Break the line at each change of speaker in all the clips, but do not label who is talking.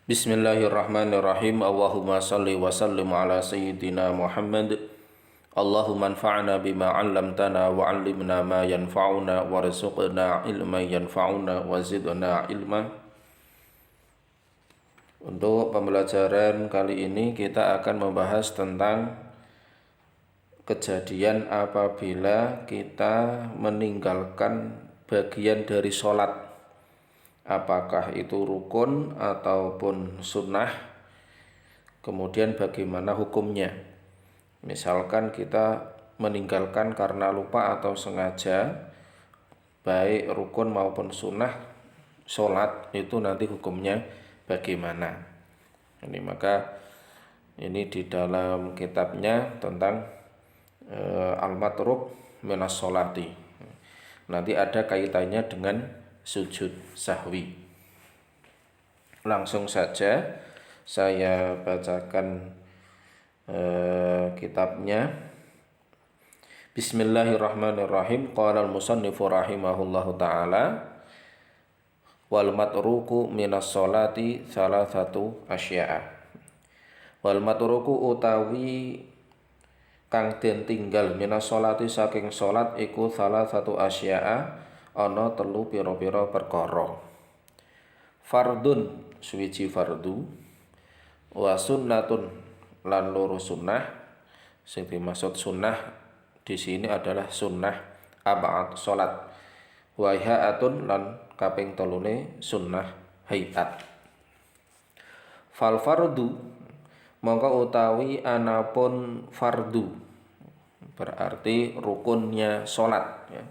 Bismillahirrahmanirrahim. Allahumma salli wa sallim ala sayyidina Muhammad. Allahumma anfa'na bima 'allamtana wa 'allimna ma yanfa'una warzuqna ilman yanfa'una wa zidna ilma. Untuk pembelajaran kali ini kita akan membahas tentang kejadian apabila kita meninggalkan bagian dari sholat, apakah itu rukun ataupun sunnah, kemudian bagaimana hukumnya. Misalkan kita meninggalkan karena lupa atau sengaja, baik rukun maupun sunnah sholat, itu nanti hukumnya bagaimana. Maka ini di dalam kitabnya tentang Al-Matruk minas sholati. Nanti ada kaitannya dengan sujud sahwi. Langsung saja saya bacakan kitabnya. Bismillahirrahmanirrahim. Qala al-musannifu rahimahullahu ta'ala, wal matruku minas sholati salasatu asya'a. Wal matruku utawi kang den tinggal minas sholati saking sholat iku salasatu asya'a, ana telu pira-pira perkara. Fardun suwiji fardu, wa sunnatun lan loro sunnah. Sing dimaksud sunnah di sini adalah sunnah ab'ad salat. Wa hayatun lan kaping telune sunnah hayat. Fal fardu mongko utawi anapun fardu berarti rukunnya salat ya.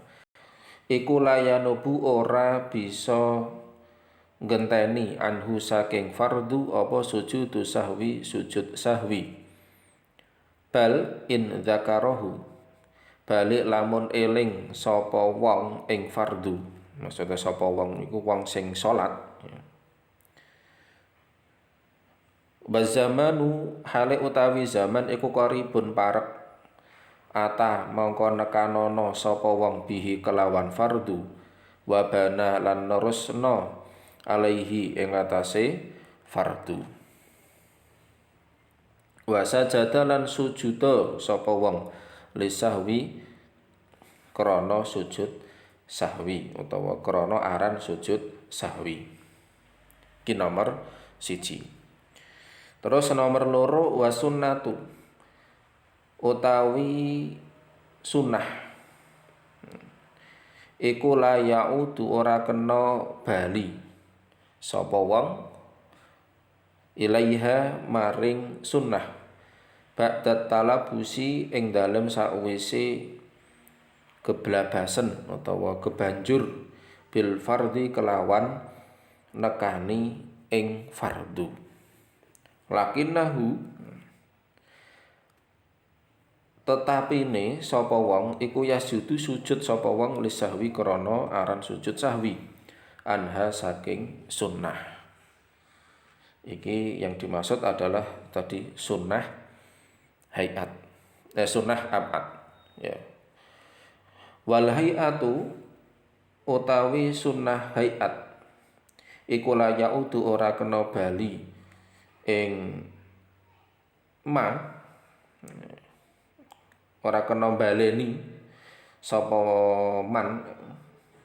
Iku layanubu ora bisa ngenteni anhu saking fardu apa sujudu sahwi, sujud sahwi. Bal in dzakarahu, balik lamun eling sapa wong ing fardu. Maksudnya sapa wong iku wong sing salat ya. Bazamanu hale utawi zaman iku qaribun parek, ata mongko nekanono sapa wong bihi kelawan fardu, wa bana lan nerusna alaihi ing atase fardu. Wa sajada lan sujuda sapa wong lisahwi krana sujud sahwi utawa krana aran sujud sahwi. Ki nomor 1. Terus nomor 2 wa sunnatu utawi sunnah iku la yaudu ora kena bali sapa wong ilaiha maring sunnah ba'da talabusi ing dalem sakwise geblabasen utawa kebanjur bil fardhi kelawan nekani ing fardu. Lakinnahu tetapine sapa wong iku yasjudu sujud sapa wong lisahwi krana aran sujud sahwi anha saking sunnah. Iki yang dimaksud adalah tadi sunnah hayat, sunnah abad ya. Wal hayatu utawi sunnah hayat iku la yaudu ora kena bali ing ora kena baleni sapa man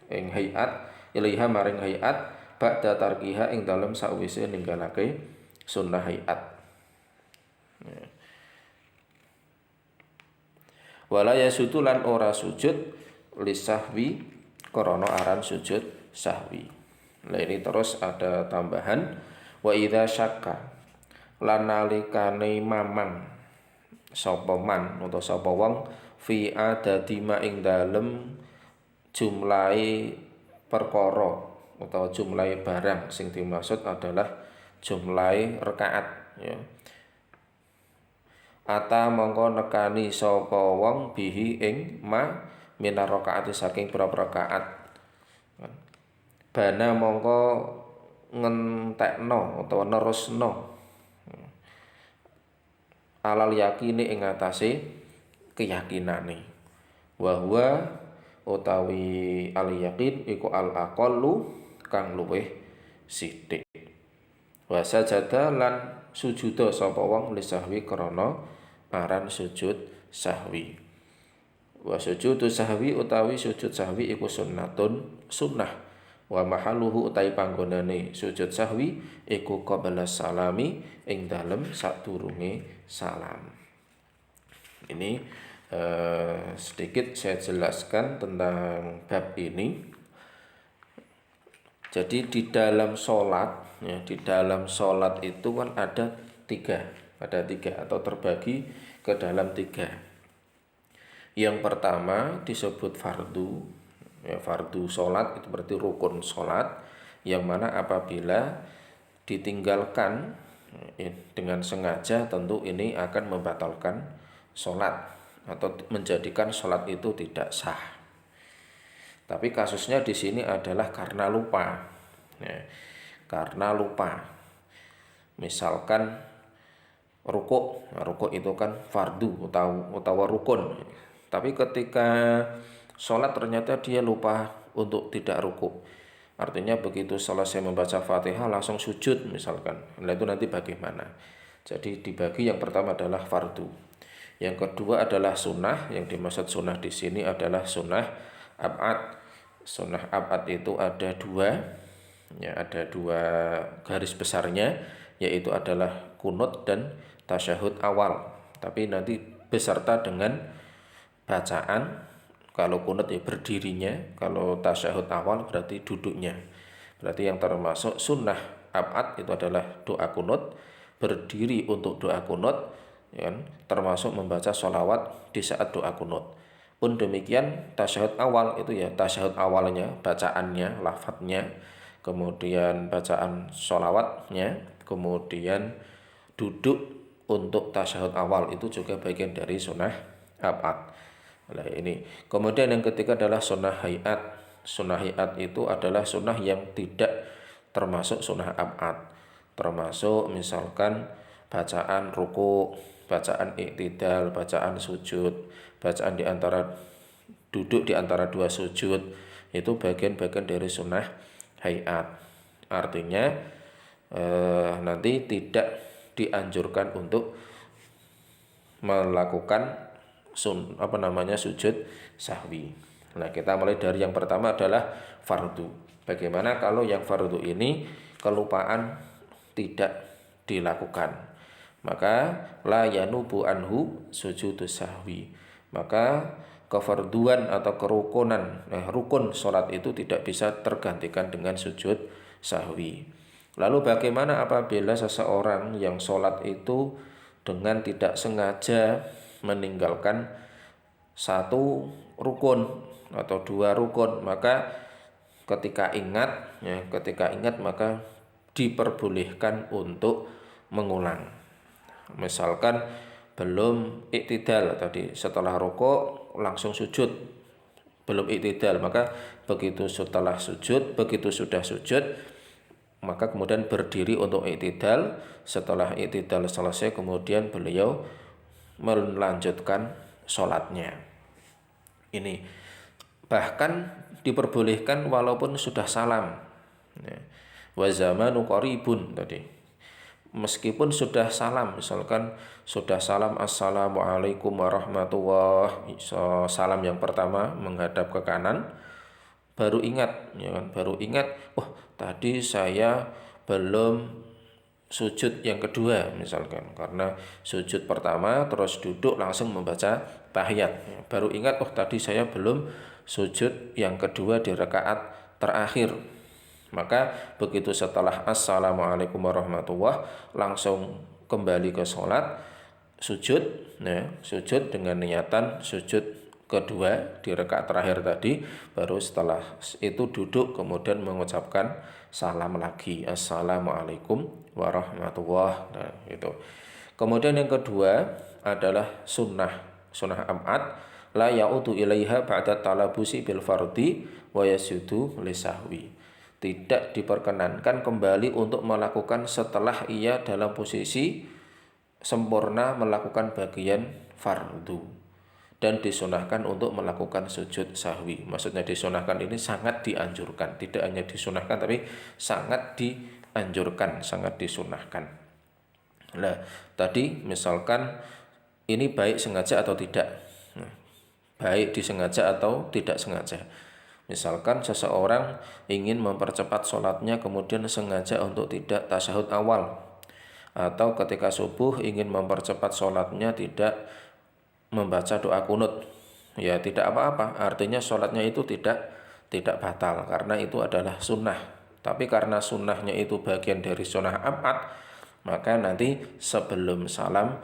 ing hayat ilaiha maring hayat ba'da tarkiha ing dalem sakwise ninggalake sunnah hayat. Wala yasudu lan ora sujud lisahwi krana aran sujud sahwi. Nah ini terus ada tambahan wa idza syakka lan nalikane mamang sapa man utawa sapa wong fi adadi ma ing dalem jumlahe perkara utawa jumlahe barang, sing dimaksud adalah jumlahe rakaat ya. Ata mongko nekani sapa wong bihi ing ma minar rakaati saking pira-pira rakaat. Bana mongko ngentekno utawa nerusno alal yakini ing atase keyakinane. Wa huwa utawi al yaqin iku al aqallu kang luwih sithik. Wa sajada lan sujuda sapa wong li sahwi krana aran sujud sahwi. Wa sujudu sahwi utawi sujud sahwi iku sunnah. Wa mahalluhu utawi panggonane sujud sahwi iku qabla salami ing dalem sadurunge salam. Ini sedikit saya jelaskan tentang bab ini. Jadi di dalam sholat, ya, di dalam sholat itu kan ada tiga atau terbagi ke dalam tiga. Yang pertama disebut fardu, ya, fardu sholat itu berarti rukun sholat, yang mana apabila ditinggalkan ya, dengan sengaja tentu ini akan membatalkan sholat atau menjadikan sholat itu tidak sah. Tapi kasusnya di sini adalah karena lupa, ya, karena lupa. Misalkan rukuk, nah, rukuk itu kan fardu atau rukun. Tapi ketika sholat ternyata dia lupa untuk tidak rukuk. Artinya begitu selesai membaca Fatihah langsung sujud misalkan. Nah itu nanti bagaimana? Jadi dibagi yang pertama adalah fardu. Yang kedua adalah sunnah. Yang dimaksud sunnah di sini adalah sunnah ab'ad. Sunnah ab'ad itu ada dua, ya, ada dua garis besarnya, yaitu adalah kunut dan tasyahud awal. Tapi nanti beserta dengan bacaan. Kalau kunut ya berdirinya, kalau tasyahud awal berarti duduknya. Berarti yang termasuk sunnah ab'ad itu adalah doa kunut, berdiri untuk doa kunut, ya, termasuk membaca sholawat di saat doa kunut. Pun demikian tasyahud awal itu ya tasyahud awalnya, bacaannya, lafadznya, kemudian bacaan sholawatnya, kemudian duduk untuk tasyahud awal itu juga bagian dari sunnah ab'ad. Nah ini. Kemudian yang ketiga adalah sunnah hayat. Sunnah hayat itu adalah sunnah yang tidak termasuk sunnah ab'ad. Termasuk misalkan bacaan ruku, bacaan i'tidal, bacaan sujud, bacaan di antara duduk di antara dua sujud, itu bagian-bagian dari sunnah hayat. Artinya nanti tidak dianjurkan untuk melakukan sujud sahwi. Nah, kita mulai dari yang pertama adalah fardu. Bagaimana kalau yang fardu ini kelupaan tidak dilakukan? Maka la yanubu anhu sujudus sahwi. Maka kefarduan atau kerukunan rukun sholat itu tidak bisa tergantikan dengan sujud sahwi. Lalu bagaimana apabila seseorang yang sholat itu dengan tidak sengaja meninggalkan satu rukun atau dua rukun, maka ketika ingat maka diperbolehkan untuk mengulang. Misalkan belum iktidal tadi, setelah rukuk langsung sujud, belum iktidal, maka begitu sudah sujud maka kemudian berdiri untuk iktidal. Setelah iktidal selesai kemudian beliau melanjutkan sholatnya. Ini bahkan diperbolehkan walaupun sudah salam. Wa zamanu qaribun tadi. Meskipun sudah salam, misalkan sudah salam assalamualaikum warahmatullahi, salam yang pertama menghadap ke kanan, baru ingat, ya kan, oh tadi saya belum sujud yang kedua misalkan, karena sujud pertama terus duduk langsung membaca tahiyat, baru ingat oh tadi saya belum sujud yang kedua di rakaat terakhir. Maka begitu setelah assalamualaikum warahmatullahi langsung kembali ke sholat, sujud dengan niatan sujud kedua di rakaat terakhir tadi, baru setelah itu duduk kemudian mengucapkan salam lagi, assalamualaikum warahmatullahi. Nah, itu. Kemudian yang kedua adalah sunnah ab'ad, la ya'udu ilaiha ba'da talabusi bil fardi wa yasjudu lisahwi. Tidak diperkenankan kembali untuk melakukan setelah ia dalam posisi sempurna melakukan bagian fardu, dan disunahkan untuk melakukan sujud sahwi. Maksudnya disunahkan ini sangat dianjurkan, tidak hanya disunahkan tapi sangat dianjurkan, sangat disunahkan. Nah, tadi misalkan ini baik sengaja atau tidak. Nah, baik disengaja atau tidak sengaja. Misalkan seseorang ingin mempercepat sholatnya kemudian sengaja untuk tidak tasyahud awal, atau ketika subuh ingin mempercepat sholatnya tidak membaca doa kunut, ya tidak apa-apa, artinya sholatnya itu tidak batal karena itu adalah sunnah. Tapi karena sunnahnya itu bagian dari sunnah abad, maka nanti sebelum salam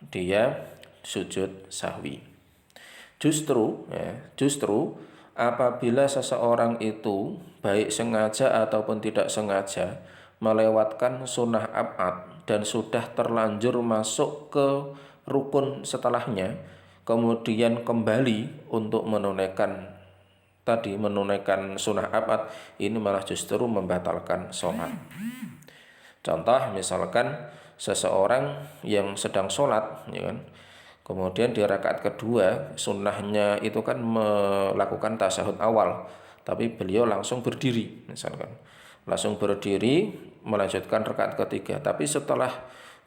dia sujud sahwi. Justru apabila seseorang itu baik sengaja ataupun tidak sengaja melewatkan sunnah abad dan sudah terlanjur masuk ke rukun setelahnya, kemudian kembali untuk menunaikan sunnah abad, ini malah justru membatalkan sholat. Contoh misalkan seseorang yang sedang sholat, ya kan, kemudian di rakaat kedua sunnahnya itu kan melakukan tasyahud awal, tapi beliau langsung berdiri, misalkan langsung berdiri melanjutkan rakaat ketiga. Tapi setelah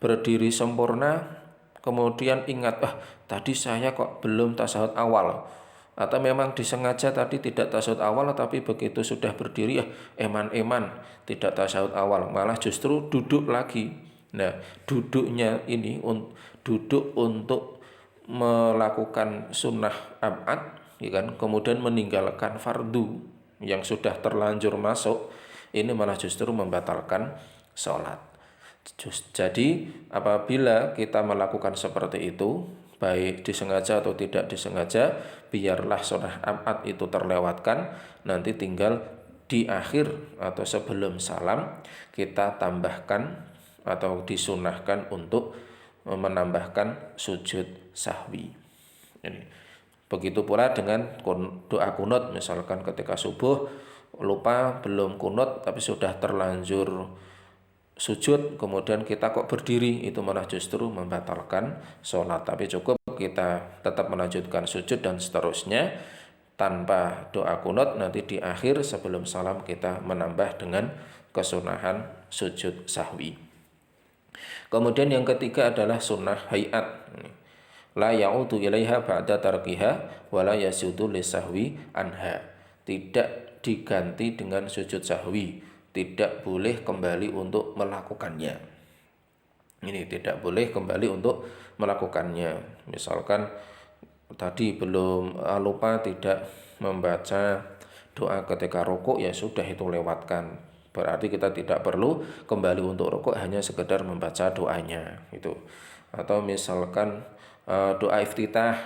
berdiri sempurna kemudian ingat, tadi saya kok belum tasyahud awal, atau memang disengaja tadi tidak tasyahud awal tapi begitu sudah berdiri eman-eman tidak tasyahud awal, malah justru duduk lagi. Nah, duduknya ini duduk untuk melakukan sunnah abad, ya kan, kemudian meninggalkan fardu yang sudah terlanjur masuk, ini malah justru membatalkan sholat. Jadi apabila kita melakukan seperti itu, baik disengaja atau tidak disengaja, biarlah sunnah abad itu terlewatkan, nanti tinggal di akhir atau sebelum salam kita tambahkan atau disunahkan untuk menambahkan sujud sahwi. Ini. Begitu pula dengan doa kunut, misalkan ketika subuh lupa belum kunut tapi sudah terlanjur sujud, kemudian kita kok berdiri, itu malah justru membatalkan sholat. Tapi cukup kita tetap melanjutkan sujud dan seterusnya tanpa doa kunut, nanti di akhir sebelum salam kita menambah dengan kesunahan sujud sahwi. Kemudian yang ketiga adalah sunnah hayat. La ya'udu ilaiha ba'da tarkiha wa la yasudu lisahwi anha. Tidak diganti dengan sujud sahwi, tidak boleh kembali untuk melakukannya. Ini tidak boleh kembali untuk melakukannya. Misalkan tadi belum lupa tidak membaca doa ketika rukuk, ya sudah itu lewatkan. Berarti kita tidak perlu kembali untuk rukuk, hanya sekedar membaca doanya itu. Atau misalkan doa iftitah.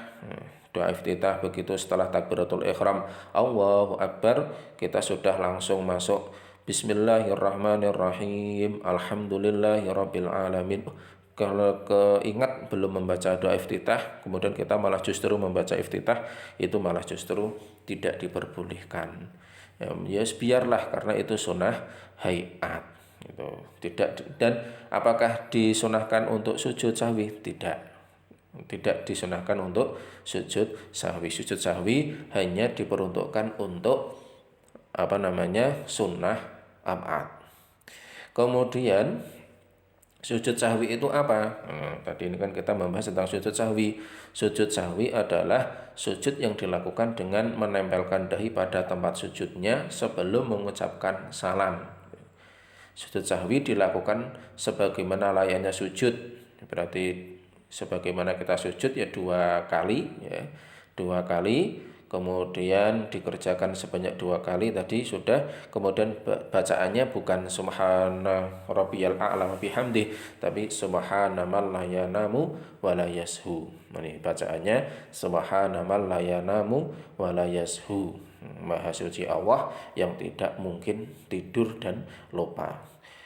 Doa iftitah begitu setelah takbiratul ihram Allahu Akbar, kita sudah langsung masuk Bismillahirrahmanirrahim, Alhamdulillahirabbil alamin. Kalau keingat belum membaca doa iftitah, kemudian kita malah justru membaca iftitah, itu malah justru tidak diperbolehkan. Ya biarlah, karena itu sunnah hayat. Itu tidak. Dan apakah disunahkan untuk sujud sahwi? Tidak disunahkan untuk sujud sahwi. Sujud sahwi hanya diperuntukkan untuk sunnah abad. Kemudian sujud sahwi itu apa? Tadi ini kan kita membahas tentang sujud sahwi. Sujud sahwi adalah sujud yang dilakukan dengan menempelkan dahi pada tempat sujudnya sebelum mengucapkan salam. Sujud sahwi dilakukan sebagaimana layaknya sujud. Berarti sebagaimana kita sujud ya dua kali, kemudian dikerjakan sebanyak 2 kali tadi sudah. Kemudian bacaannya bukan subhana rabbiyal a'la wa bihamdi, tapi subhana man la yanamu wa la yashu. Ini bacaannya subhana man la yanamu wa la yashu. Maha suci Allah yang tidak mungkin tidur dan lupa.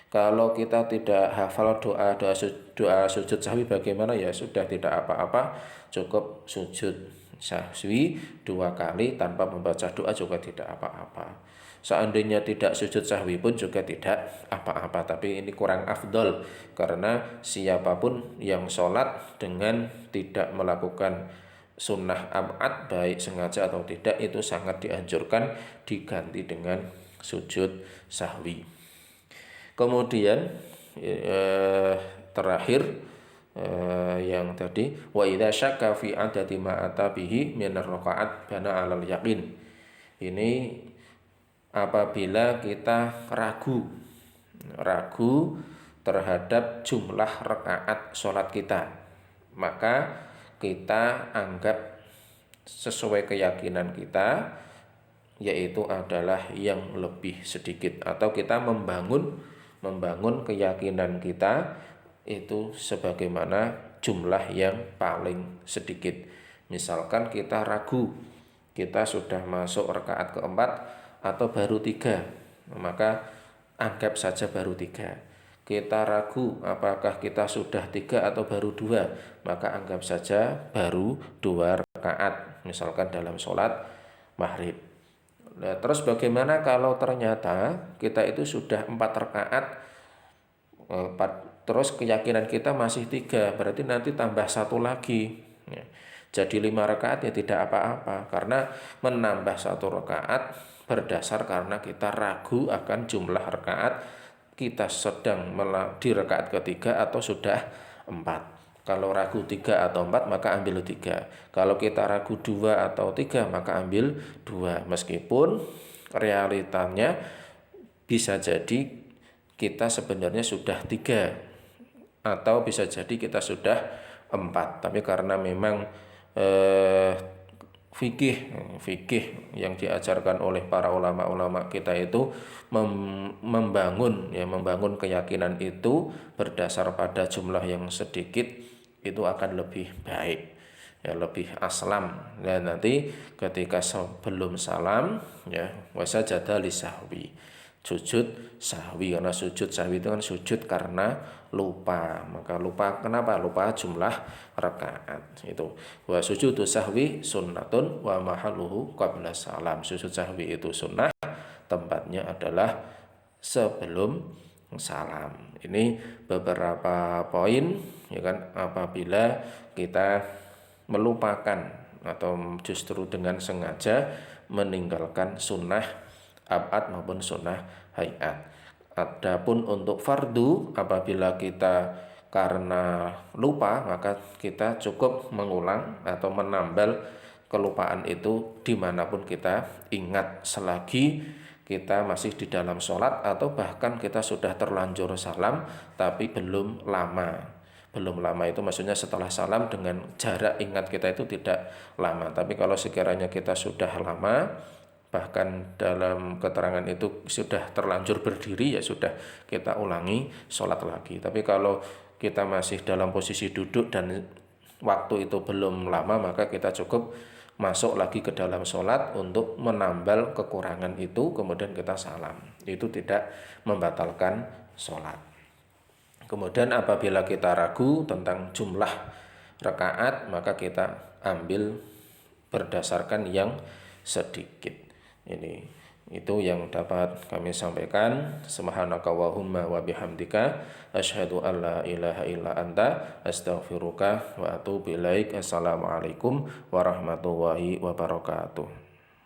Kalau kita tidak hafal doa sujud sahwi bagaimana, ya sudah tidak apa-apa, cukup sujud sahwi 2 kali tanpa membaca doa juga tidak apa-apa. Seandainya tidak sujud sahwi pun juga tidak apa-apa, tapi ini kurang afdol karena siapapun yang sholat dengan tidak melakukan sunnah abad baik sengaja atau tidak, itu sangat dianjurkan diganti dengan sujud sahwi. Kemudian terakhir yang tadi wa idza syakka fi adadi ma ata bihi min ar-rakaat bana 'alal yaqin. Ini apabila kita ragu terhadap jumlah rakaat sholat kita, maka kita anggap sesuai keyakinan kita, yaitu adalah yang lebih sedikit, atau kita membangun keyakinan kita itu sebagaimana jumlah yang paling sedikit. Misalkan kita ragu, kita sudah masuk rakaat keempat atau baru 3, maka anggap saja baru 3. Kita ragu apakah kita sudah 3 atau baru 2, maka anggap saja baru 2 rakaat, misalkan dalam sholat maghrib. Nah, terus bagaimana kalau ternyata kita itu sudah 4 rakaat, terus keyakinan kita masih 3, berarti nanti tambah 1 lagi, ya. Jadi 5 rakaat ya tidak apa-apa, karena menambah 1 rakaat berdasar karena kita ragu akan jumlah rakaat kita sedang di rakaat ketiga atau sudah 4. Kalau ragu 3 atau 4 maka ambil 3. Kalau kita ragu 2 atau 3 maka ambil 2. Meskipun realitanya bisa jadi kita sebenarnya sudah 3, atau bisa jadi kita sudah 4. Tapi karena memang fikih yang diajarkan oleh para ulama-ulama kita itu membangun keyakinan itu berdasar pada jumlah yang sedikit, itu akan lebih baik, ya, lebih aslam. Dan nanti ketika sebelum salam, ya, wasajada lisahwi, sujud sahwi, karena sujud sahwi itu kan sujud karena lupa. Maka lupa kenapa? Lupa jumlah rakaat. Itu wa sujudu sahwi sunnatun wa mahalluhu qabla salam. Sujud sahwi itu sunnah, tempatnya adalah sebelum salam. Ini beberapa poin, ya kan, apabila kita melupakan atau justru dengan sengaja meninggalkan sunnah abad maupun sunnah hayat. Adapun untuk fardu, apabila kita karena lupa, maka kita cukup mengulang atau menambal kelupaan itu dimanapun kita ingat, selagi kita masih di dalam sholat atau bahkan kita sudah terlanjur salam tapi belum lama. Belum lama itu maksudnya setelah salam dengan jarak ingat kita itu tidak lama. Tapi kalau sekiranya kita sudah lama, bahkan dalam keterangan itu sudah terlanjur berdiri, ya sudah, kita ulangi sholat lagi. Tapi kalau kita masih dalam posisi duduk dan waktu itu belum lama, maka kita cukup masuk lagi ke dalam sholat untuk menambal kekurangan itu, kemudian kita salam. Itu tidak membatalkan sholat. Kemudian apabila kita ragu tentang jumlah rakaat, maka kita ambil berdasarkan yang sedikit. Itu yang dapat kami sampaikan. Subhanaka wahumma wa bihamdika asyhadu an la ilaha illa anta astaghfiruka wa atubu ilaik. Assalamualaikum warahmatullahi wabarakatuh.